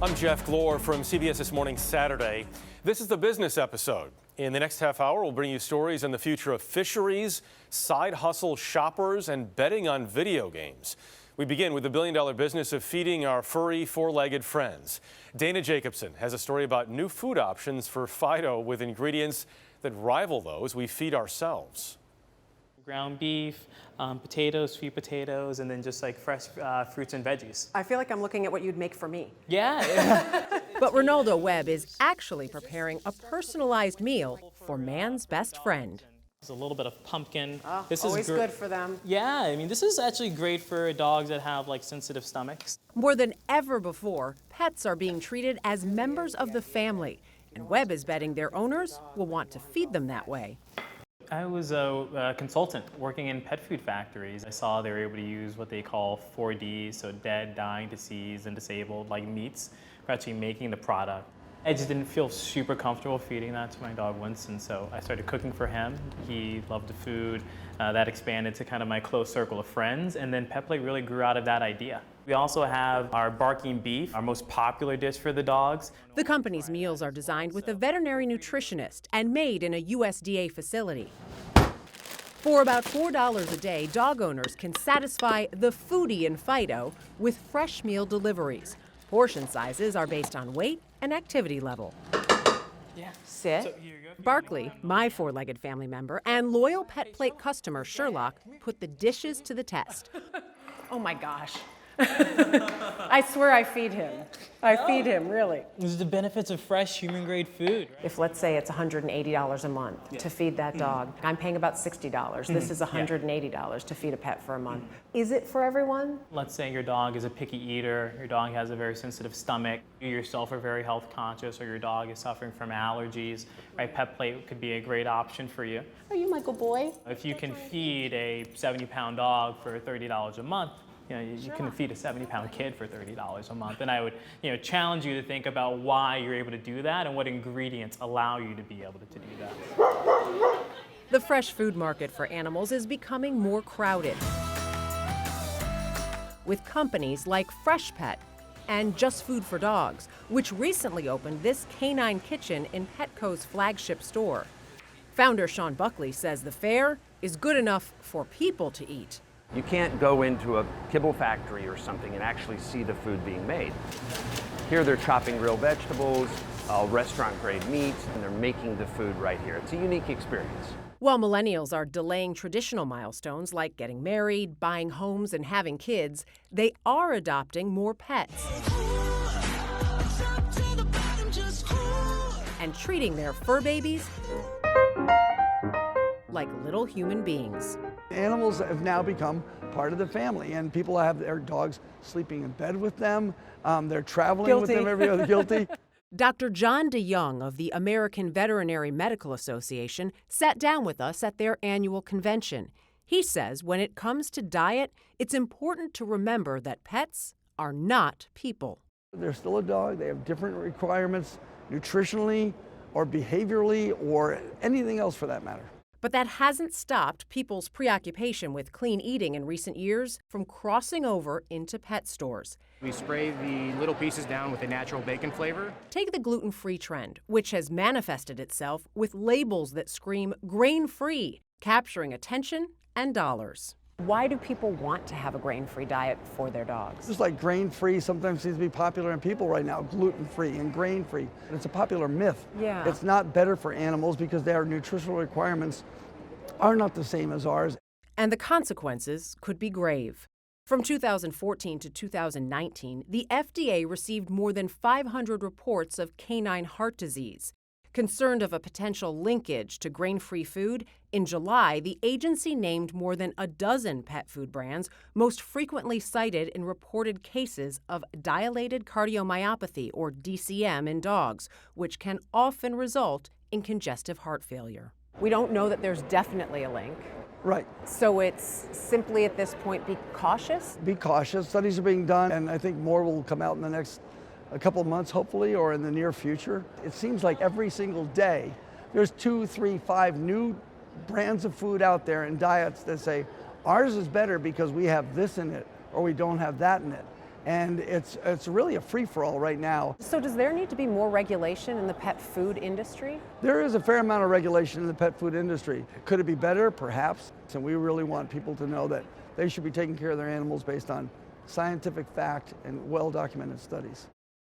I'm Jeff Glor from CBS This Morning Saturday. This is the business episode. In the next half hour, we'll bring you stories on the future of fisheries, side hustle shoppers, and betting on video games. We begin with the billion-dollar business of feeding our furry, four-legged friends. Dana Jacobson has a story about new food options for Fido with ingredients that rival those we feed ourselves. Ground beef, potatoes, sweet potatoes, and then just like fresh fruits and veggies. I feel like I'm looking at what you'd make for me. Yeah. But Ronaldo Webb is actually preparing a personalized meal for man's best friend. There's a little bit of pumpkin. Oh, this always is good for them. Yeah, I mean, this is actually great for dogs that have like sensitive stomachs. More than ever before, pets are being treated as members of the family, and Webb is betting their owners will want to feed them that way. I was a consultant working in pet food factories. I saw they were able to use what they call 4Ds, so dead, dying, deceased, and disabled, like meats, for actually making the product. I just didn't feel super comfortable feeding that to my dog Winston, so I started cooking for him. He loved the food. That expanded to kind of my close circle of friends, and then Pet Plate really grew out of that idea. We also have our barking beef, our most popular dish for the dogs. The company's meals are designed with a veterinary nutritionist and made in a USDA facility. For about $4 a day, dog owners can satisfy the foodie in Fido with fresh meal deliveries. Portion sizes are based on weight and activity level. Yeah. Sit. So here you go. Barkley, my four-legged family member, and loyal Pet Plate customer Sherlock put the dishes to the test. Oh my gosh. I swear I feed him. I feed him, really. These are the benefits of fresh human-grade food. If, let's say, it's $180 a month to feed that dog, I'm paying about $60. This is $180 to feed a pet for a month. Is it for everyone? Let's say your dog is a picky eater, your dog has a very sensitive stomach, you yourself are very health conscious, or your dog is suffering from allergies, right? Pet Plate could be a great option for you. Are you my good boy? If you can feed a 70-pound dog for $30 a month, you can feed a 70-pound kid for $30 a month. And I would, challenge you to think about why you're able to do that and what ingredients allow you to be able to do that. The fresh food market for animals is becoming more crowded, with companies like Fresh Pet and Just Food for Dogs, which recently opened this canine kitchen in Petco's flagship store. Founder Sean Buckley says the fare is good enough for people to eat. You can't go into a kibble factory or something and actually see the food being made. Here they're chopping real vegetables, restaurant-grade meats, and they're making the food right here. It's a unique experience. While millennials are delaying traditional milestones like getting married, buying homes, and having kids, they are adopting more pets and treating their fur babies like little human beings. Animals have now become part of the family, and people have their dogs sleeping in bed with them. They're traveling with them every other guilty. Dr. John DeYoung of the American Veterinary Medical Association sat down with us at their annual convention. He says when it comes to diet, it's important to remember that pets are not people. They're still a dog. They have different requirements nutritionally or behaviorally or anything else for that matter. But that hasn't stopped people's preoccupation with clean eating in recent years from crossing over into pet stores. We spray the little pieces down with a natural bacon flavor. Take the gluten-free trend, which has manifested itself with labels that scream grain-free, capturing attention and dollars. Why do people want to have a grain-free diet for their dogs? Just like grain-free sometimes seems to be popular in people right now, gluten-free and grain-free. It's a popular myth. Yeah. It's not better for animals because their nutritional requirements are not the same as ours. And the consequences could be grave. From 2014 to 2019, the FDA received more than 500 reports of canine heart disease. Concerned of a potential linkage to grain-free food, in July, the agency named more than a dozen pet food brands most frequently cited in reported cases of dilated cardiomyopathy, or DCM, in dogs, which can often result in congestive heart failure. We don't know that there's definitely a link. Right. So it's simply at this point be cautious? Be cautious. Studies are being done, and I think more will come out in the next a couple months, hopefully, or in the near future. It seems like every single day there's 2, 3, 5 new brands of food out there and diets that say ours is better because we have this in it or we don't have that in it. And it's really a free-for-all right now. So does there need to be more regulation in the pet food industry? There is a fair amount of regulation in the pet food industry. Could it be better? Perhaps. And we really want people to know that they should be taking care of their animals based on scientific fact and well-documented studies.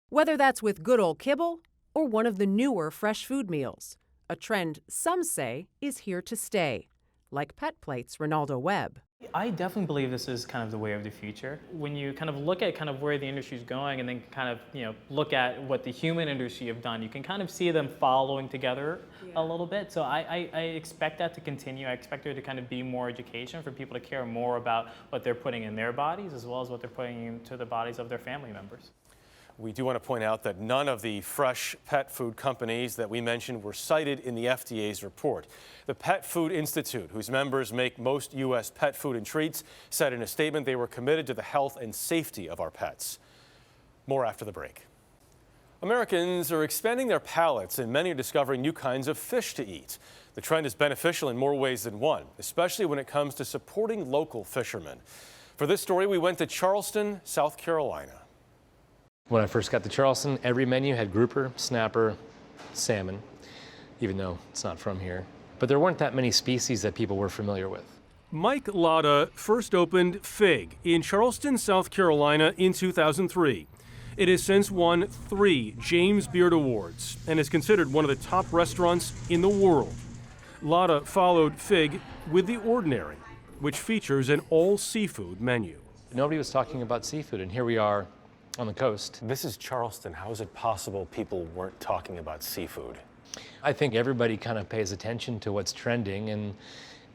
Whether that's with good old kibble or one of the newer fresh food meals, a trend some say is here to stay, like Pet Plate's Ronaldo Webb. I definitely believe this is kind of the way of the future. When you kind of look at kind of where the industry is going and then kind of, look at what the human industry have done, you can kind of see them following together a little bit. So I expect that to continue. I expect there to kind of be more education for people to care more about what they're putting in their bodies as well as what they're putting into the bodies of their family members. We do want to point out that none of the fresh pet food companies that we mentioned were cited in the FDA's report. The Pet Food Institute, whose members make most U.S. pet food and treats, said in a statement they were committed to the health and safety of our pets. More after the break. Americans are expanding their palates and many are discovering new kinds of fish to eat. The trend is beneficial in more ways than one, especially when it comes to supporting local fishermen. For this story, we went to Charleston, South Carolina. When I first got to Charleston, every menu had grouper, snapper, salmon, even though it's not from here. But there weren't that many species that people were familiar with. Mike Latta first opened Fig in Charleston, South Carolina in 2003. It has since won 3 James Beard Awards and is considered one of the top restaurants in the world. Latta followed Fig with The Ordinary, which features an all-seafood menu. Nobody was talking about seafood, and here we are on the coast. This is Charleston. How is it possible people weren't talking about seafood? I think everybody kind of pays attention to what's trending, and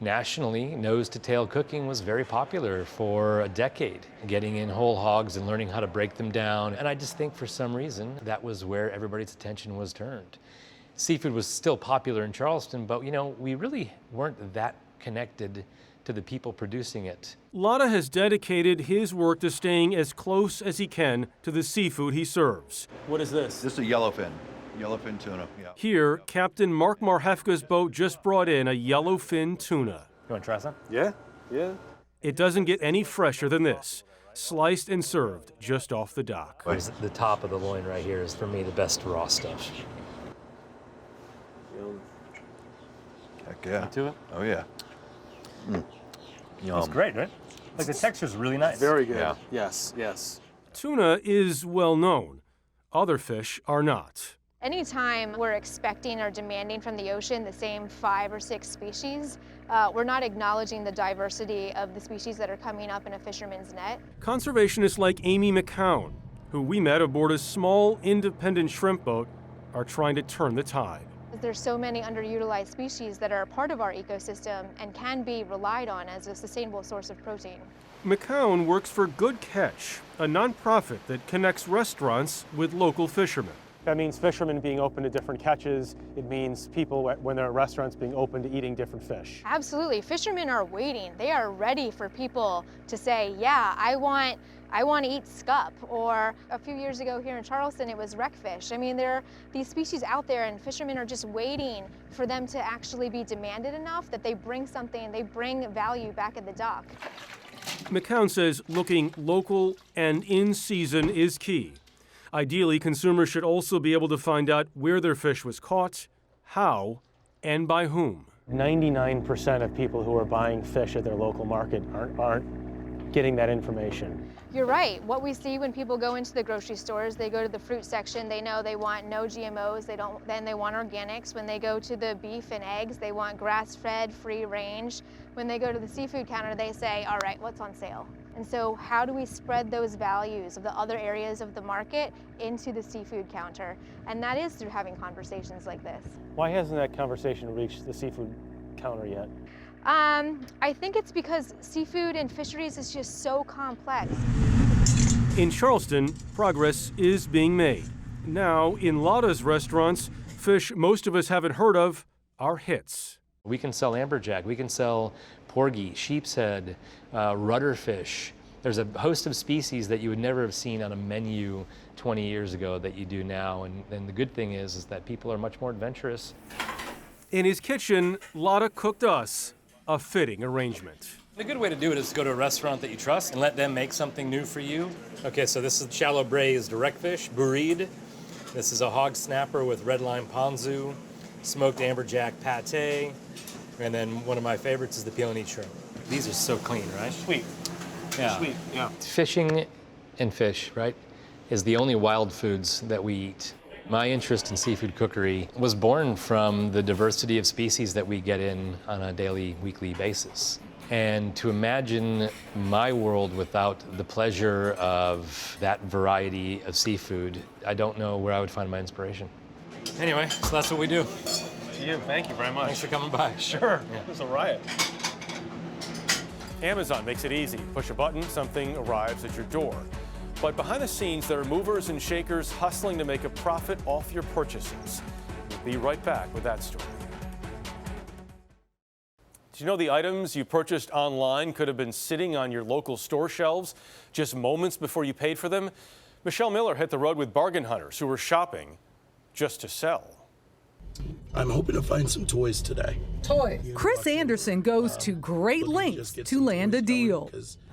nationally, nose-to-tail cooking was very popular for a decade, getting in whole hogs and learning how to break them down. And I just think for some reason, that was where everybody's attention was turned. Seafood was still popular in Charleston, but we really weren't that connected to the people producing it. Latta has dedicated his work to staying as close as he can to the seafood he serves. What is this? This is a yellowfin tuna. Yeah. Here, Captain Mark Marhefka's boat just brought in a yellowfin tuna. You want to try some? Yeah. It doesn't get any fresher than this, sliced and served just off the dock. The top of the loin right here is, for me, the best raw stuff. Heck yeah. To it? Oh yeah. It's great, right? Like the texture's really nice. Very good. Yeah. Yes. Tuna is well known. Other fish are not. Anytime we're expecting or demanding from the ocean the same 5 or 6 species, we're not acknowledging the diversity of the species that are coming up in a fisherman's net. Conservationists like Amy McCown, who we met aboard a small independent shrimp boat, are trying to turn the tide. There's so many underutilized species that are a part of our ecosystem and can be relied on as a sustainable source of protein. McCown works for Good Catch, a nonprofit that connects restaurants with local fishermen. That means fishermen being open to different catches. It means people, when they're at restaurants, being open to eating different fish. Absolutely. Fishermen are waiting. They are ready for people to say, yeah, I want to eat scup. Or a few years ago here in Charleston, it was wreckfish. I mean, there are these species out there, and fishermen are just waiting for them to actually be demanded enough that they bring something, they bring value back at the dock. McCown says looking local and in season is key. Ideally, consumers should also be able to find out where their fish was caught, how, and by whom. 99% of people who are buying fish at their local market aren't getting that information. You're right. What we see when people go into the grocery stores, they go to the fruit section, they know they want no GMOs, then they want organics. When they go to the beef and eggs, they want grass-fed, free range. When they go to the seafood counter, they say, all right, what's on sale? And so how do we spread those values of the other areas of the market into the seafood counter? And that is through having conversations like this. Why hasn't that conversation reached the seafood counter yet? I think it's because seafood and fisheries is just so complex. In Charleston, progress is being made. Now, in Latta's restaurants, fish most of us haven't heard of are hits. We can sell amberjack, we can sell porgy, sheep's head, rudderfish. There's a host of species that you would never have seen on a menu 20 years ago that you do now. And the good thing is that people are much more adventurous. In his kitchen, Latta cooked us a fitting arrangement. A good way to do it is to go to a restaurant that you trust and let them make something new for you. Okay, so this is shallow braised wreckfish, burride. This is a hog snapper with red lime ponzu, smoked amberjack pate, and then one of my favorites is the peel and eat shrimp. These are so clean, right? Sweet. Yeah. Sweet, yeah. Fishing and fish, right, is the only wild foods that we eat. My interest in seafood cookery was born from the diversity of species that we get in on a daily, weekly basis. And to imagine my world without the pleasure of that variety of seafood, I don't know where I would find my inspiration. Anyway, so that's what we do. To you, thank you very much. Thanks for coming by. Sure, it was a riot. Amazon makes it easy. Push a button, something arrives at your door. But behind the scenes, there are movers and shakers hustling to make a profit off your purchases. We'll be right back with that story. Did you know the items you purchased online could have been sitting on your local store shelves just moments before you paid for them? Michelle Miller hit the road with bargain hunters who were shopping just to sell. I'm hoping to find some toys today. Chris Anderson goes to great lengths to land a deal.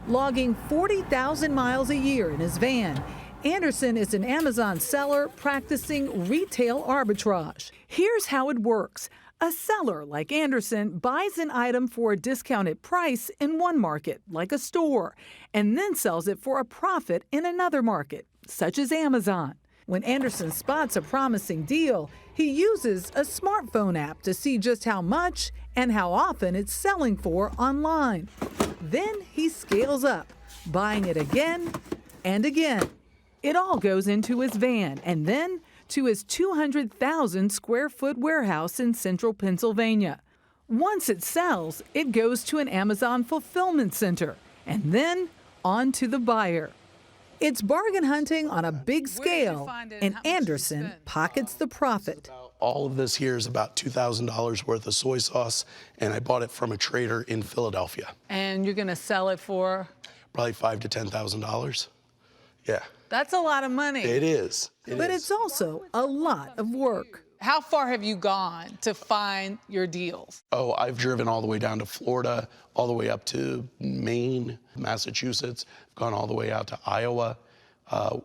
Logging 40,000 miles a year in his van, Anderson is an Amazon seller practicing retail arbitrage. Here's how it works. A seller like Anderson buys an item for a discounted price in one market, like a store, and then sells it for a profit in another market, such as Amazon. When Anderson spots a promising deal, he uses a smartphone app to see just how much and how often it's selling for online. Then he scales up, buying it again and again. It all goes into his van and then to his 200,000 square foot warehouse in central Pennsylvania. Once it sells, it goes to an Amazon fulfillment center and then on to the buyer. It's bargain hunting on a big scale, and Anderson pockets the profit. All of this here is about $2,000 worth of soy sauce, and I bought it from a trader in Philadelphia. And you're going to sell it for? Probably $5,000 to $10,000. Yeah. That's a lot of money. It is. But it's also a lot of work. How far have you gone to find your deals? Oh, I've driven all the way down to Florida, all the way up to Maine, Massachusetts, gone all the way out to Iowa,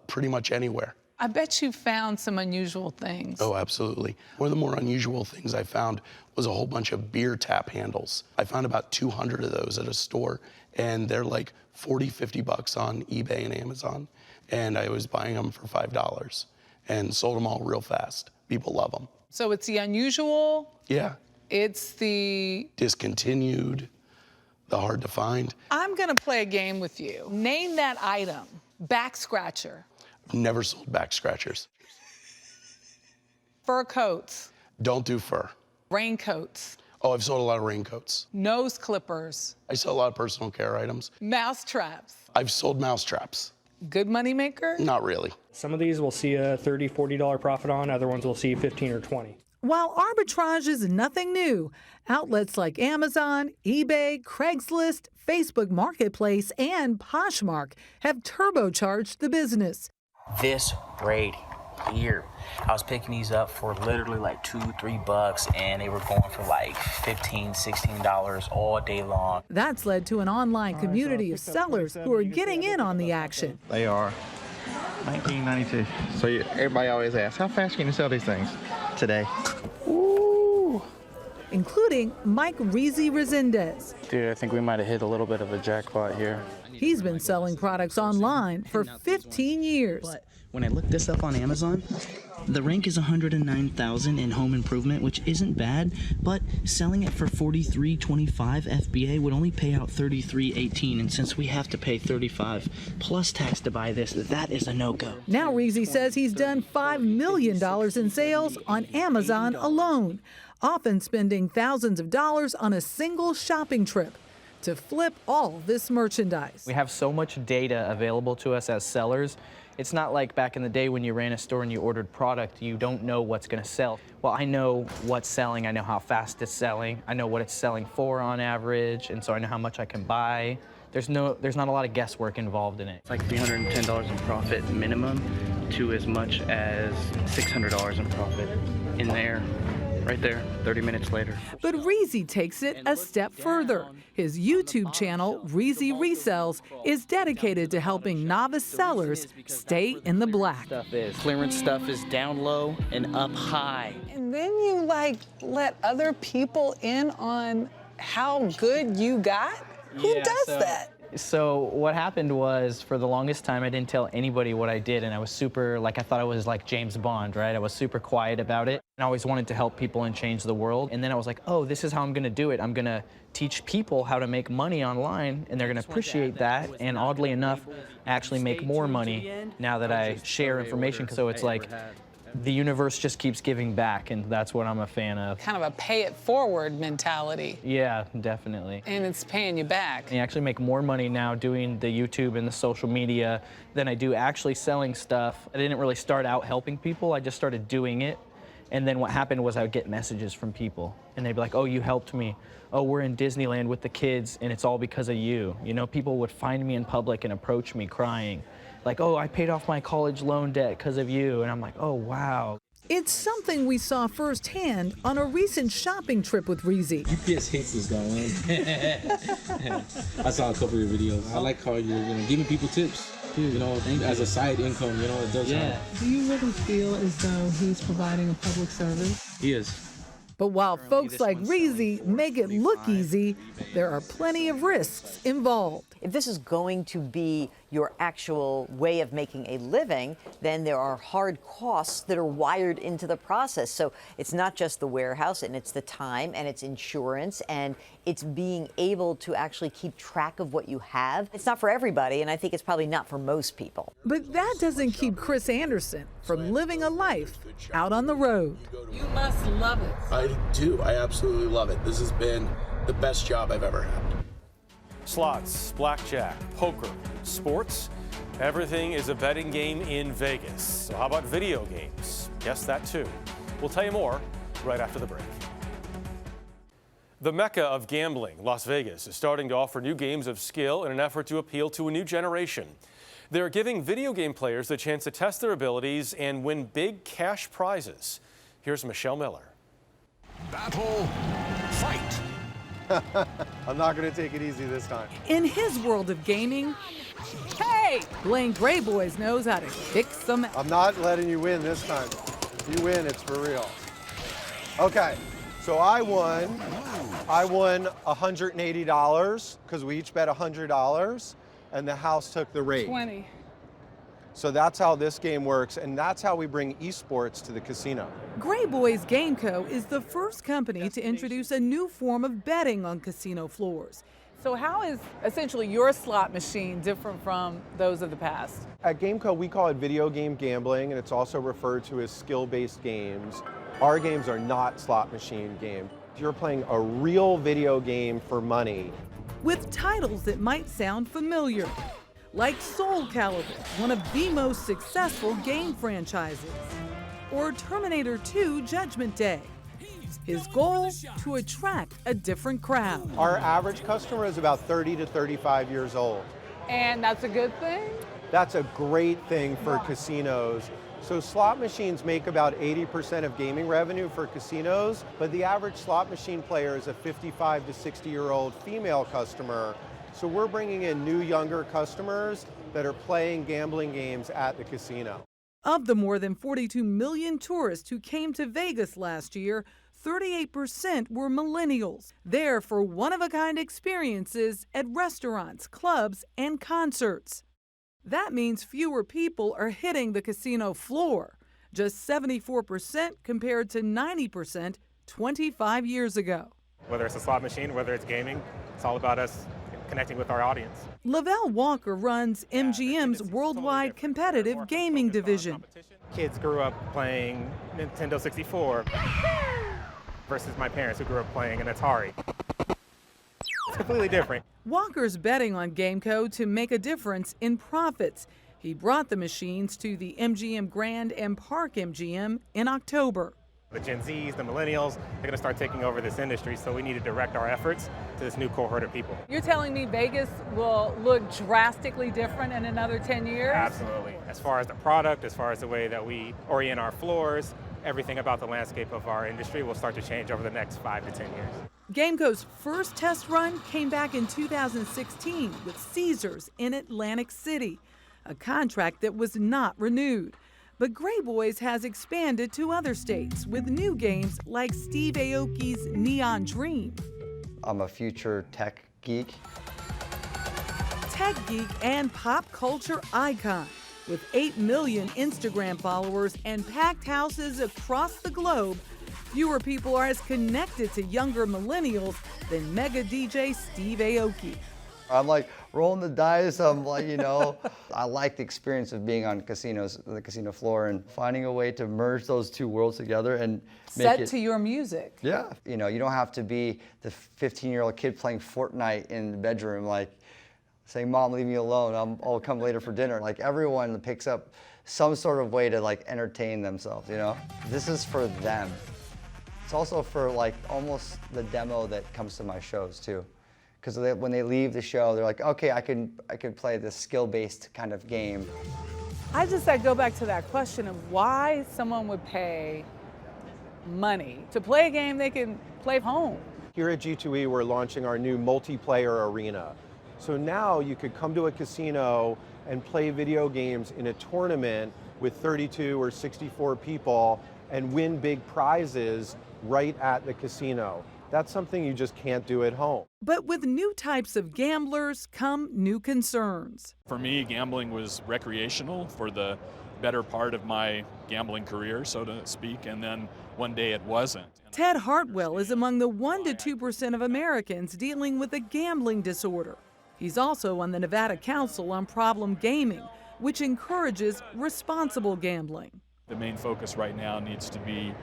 pretty much anywhere. I bet you found some unusual things. Oh, absolutely. One of the more unusual things I found was a whole bunch of beer tap handles. I found about 200 of those at a store, and they're like 40, 50 bucks on eBay and Amazon. And I was buying them for $5 and sold them all real fast. People love them. So it's the unusual. Yeah. It's the discontinued, the hard to find. I'm gonna play a game with you. Name that item. Back scratcher. I've never sold back scratchers. Fur coats. Don't do fur. Raincoats. Oh, I've sold a lot of raincoats. Nose clippers. I sell a lot of personal care items. Mouse traps. I've sold mouse traps. Good money maker? Not really. Some of these we'll see a $30, $40 profit on, other ones we'll see 15 or 20. While arbitrage is nothing new, outlets like Amazon, eBay, Craigslist, Facebook Marketplace, and Poshmark have turbocharged the business. This right here, I was picking these up for literally like $2-3, and they were going for like $15, $16 all day long. That's led to an online community of sellers who are getting in on the action. They are. 1992. So everybody always asks, how fast can you sell these things? Today. Ooh. Including Mike Resendez. Dude, I think we might have hit a little bit of a jackpot here. He's been selling products online for 15 years. But when I looked this up on Amazon, the rank is $109,000 in home improvement, which isn't bad, but selling it for $43.25 FBA would only pay out $33.18, and since we have to pay $35 plus tax to buy this, that is a no-go. Now Reezy says he's done $5 million in sales on Amazon alone, often spending thousands of dollars on a single shopping trip to flip all this merchandise. We have so much data available to us as sellers. It's not like back in the day when you ran a store and you ordered product, you don't know what's going to sell. Well, I know what's selling, I know how fast it's selling, I know what it's selling for on average, and so I know how much I can buy. There's not a lot of guesswork involved in it. It's like $310 in profit minimum to as much as $600 in profit in there right there, 30 minutes later. But Reezy takes it a step further. His YouTube channel, Reezy Resells, is dedicated to helping novice sellers stay in the black. Clearance stuff is down low and up high. And then you let other people in on how good you got? Who does that? So what happened was, for the longest time, I didn't tell anybody what I did, and I was super, I thought I was like James Bond, right? I was super quiet about it. And I always wanted to help people and change the world. And then I was like, oh, this is how I'm gonna do it. I'm gonna teach people how to make money online, and they're gonna appreciate that. And oddly enough, actually make more money now that I share information. So it's like, the universe just keeps giving back, and that's what I'm a fan of. Kind of a pay it forward mentality. Yeah, definitely. And it's paying you back. I actually make more money now doing the YouTube and the social media than I do actually selling stuff. I didn't really start out helping people, I just started doing it. And then what happened was I would get messages from people, and they'd be like, oh, you helped me. Oh, we're in Disneyland with the kids, and it's all because of you. You know, people would find me in public and approach me crying. Like, oh, I paid off my college loan debt because of you. And I'm like, oh, wow. It's something we saw firsthand on a recent shopping trip with Reezy. UPS hates this guy, man. I saw a couple of your videos. I like how you're giving people tips, as a side income, it does help. Do you really feel as though he's providing a public service? He is. But while folks like Reezy make it look easy, there are plenty of risks involved. If this is going to be your actual way of making a living, then there are hard costs that are wired into the process. So it's not just the warehouse, and it's the time, and it's insurance, and it's being able to actually keep track of what you have. It's not for everybody, and I think it's probably not for most people. But that doesn't keep Chris Anderson from living a life out on the road. You must love it. I do. I absolutely love it. This has been the best job I've ever had. Slots, blackjack, poker, sports, everything is a betting game in Vegas. So how about video games? Guess that too. We'll tell you more right after the break. The mecca of gambling, Las Vegas, is starting to offer new games of skill in an effort to appeal to a new generation. They're giving video game players the chance to test their abilities and win big cash prizes. Here's Michelle Miller. Battle, fight. I'm not going to take it easy this time. In his world of gaming, hey, Blaine Grayboys knows how to kick some ass. I'm not letting you win this time. If you win, it's for real. Okay, so I won $180 because we each bet $100, and the house took the rate. 20. So that's how this game works, and that's how we bring esports to the casino. Grayboys Game Co. is the first company to introduce a new form of betting on casino floors. So how is essentially your slot machine different from those of the past? At GameCo, we call it video game gambling, and it's also referred to as skill-based games. Our games are not slot machine games. You're playing a real video game for money. With titles that might sound familiar, like Soul Calibur, one of the most successful game franchises, or Terminator 2 Judgment Day. His goal, to attract a different crowd. Our average customer is about 30 to 35 years old. And that's a good thing? That's a great thing for casinos. So slot machines make about 80% of gaming revenue for casinos, but the average slot machine player is a 55 to 60-year-old female customer. So we're bringing in new, younger customers that are playing gambling games at the casino. Of the more than 42 million tourists who came to Vegas last year, 38% were millennials, there for one-of-a-kind experiences at restaurants, clubs, and concerts. That means fewer people are hitting the casino floor, just 74% compared to 90% 25 years ago. Whether it's a slot machine, whether it's gaming, it's all about us connecting with our audience. Lavelle Walker runs MGM's worldwide competitive gaming division. Kids grew up playing Nintendo 64 versus my parents who grew up playing an Atari. It's completely different. Walker's betting on GameCo to make a difference in profits. He brought the machines to the MGM Grand and Park MGM in October. The Gen Zs, the millennials, they're going to start taking over this industry, so we need to direct our efforts to this new cohort of people. You're telling me Vegas will look drastically different in another 10 years? Absolutely. As far as the product, as far as the way that we orient our floors, everything about the landscape of our industry will start to change over the next 5 to 10 years. Gameco's first test run came back in 2016 with Caesars in Atlantic City, a contract that was not renewed. But Gray Boys has expanded to other states with new games like Steve Aoki's Neon Dream. I'm a future tech geek. Tech geek and pop culture icon. With 8 million Instagram followers and packed houses across the globe, fewer people are as connected to younger millennials than mega DJ Steve Aoki. I'm like rolling the dice. I'm like, I like the experience of being on the casino floor and finding a way to merge those two worlds together and make Set it to your music. Yeah. You don't have to be the 15-year-old kid playing Fortnite in the bedroom, like saying, "Mom, leave me alone. I'll come later for dinner." Like everyone picks up some sort of way to like entertain themselves, This is for them. It's also for like almost the demo that comes to my shows too. Because when they leave the show, they're like, okay, I can play this skill-based kind of game. I go back to that question of why someone would pay money to play a game they can play home. Here at G2E, we're launching our new multiplayer arena. So now you could come to a casino and play video games in a tournament with 32 or 64 people and win big prizes right at the casino. That's something you just can't do at home. But with new types of gamblers come new concerns. For me, gambling was recreational for the better part of my gambling career, so to speak, and then one day it wasn't. Ted Hartwell is among the 1% to 2% of Americans dealing with a gambling disorder. He's also on the Nevada Council on Problem Gaming, which encourages responsible gambling. The main focus right now needs to be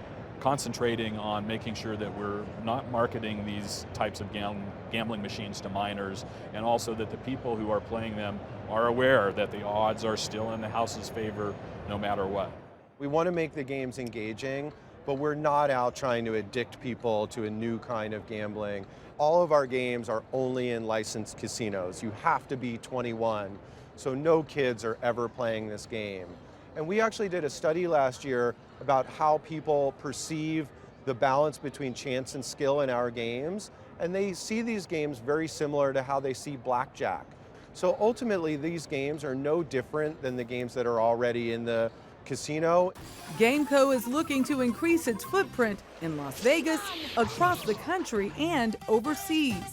concentrating on making sure that we're not marketing these types of gambling machines to minors, and also that the people who are playing them are aware that the odds are still in the house's favor no matter what. We want to make the games engaging, but we're not out trying to addict people to a new kind of gambling. All of our games are only in licensed casinos. You have to be 21, so no kids are ever playing this game. And we actually did a study last year about how people perceive the balance between chance and skill in our games, and they see these games very similar to how they see blackjack. So ultimately, these games are no different than the games that are already in the casino. Gameco is looking to increase its footprint in Las Vegas, across the country, and overseas.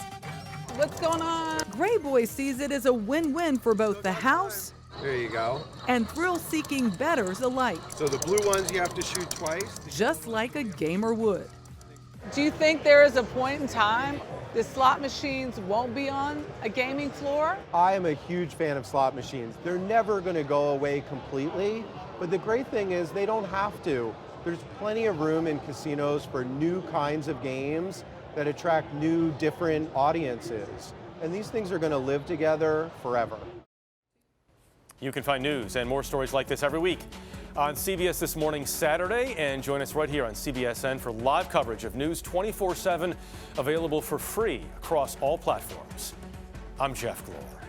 What's going on? Gray Boy sees it as a win-win for both the house There you go. and thrill-seeking bettors alike, So the blue ones you have to shoot twice. just like a gamer would. Do you think there is a point in time the slot machines won't be on a gaming floor? I am a huge fan of slot machines. They're never going to go away completely, but the great thing is they don't have to. There's plenty of room in casinos for new kinds of games that attract new, different audiences. And these things are going to live together forever. You can find news and more stories like this every week on CBS This Morning Saturday, and join us right here on CBSN for live coverage of news 24/7, available for free across all platforms. I'm Jeff Glor.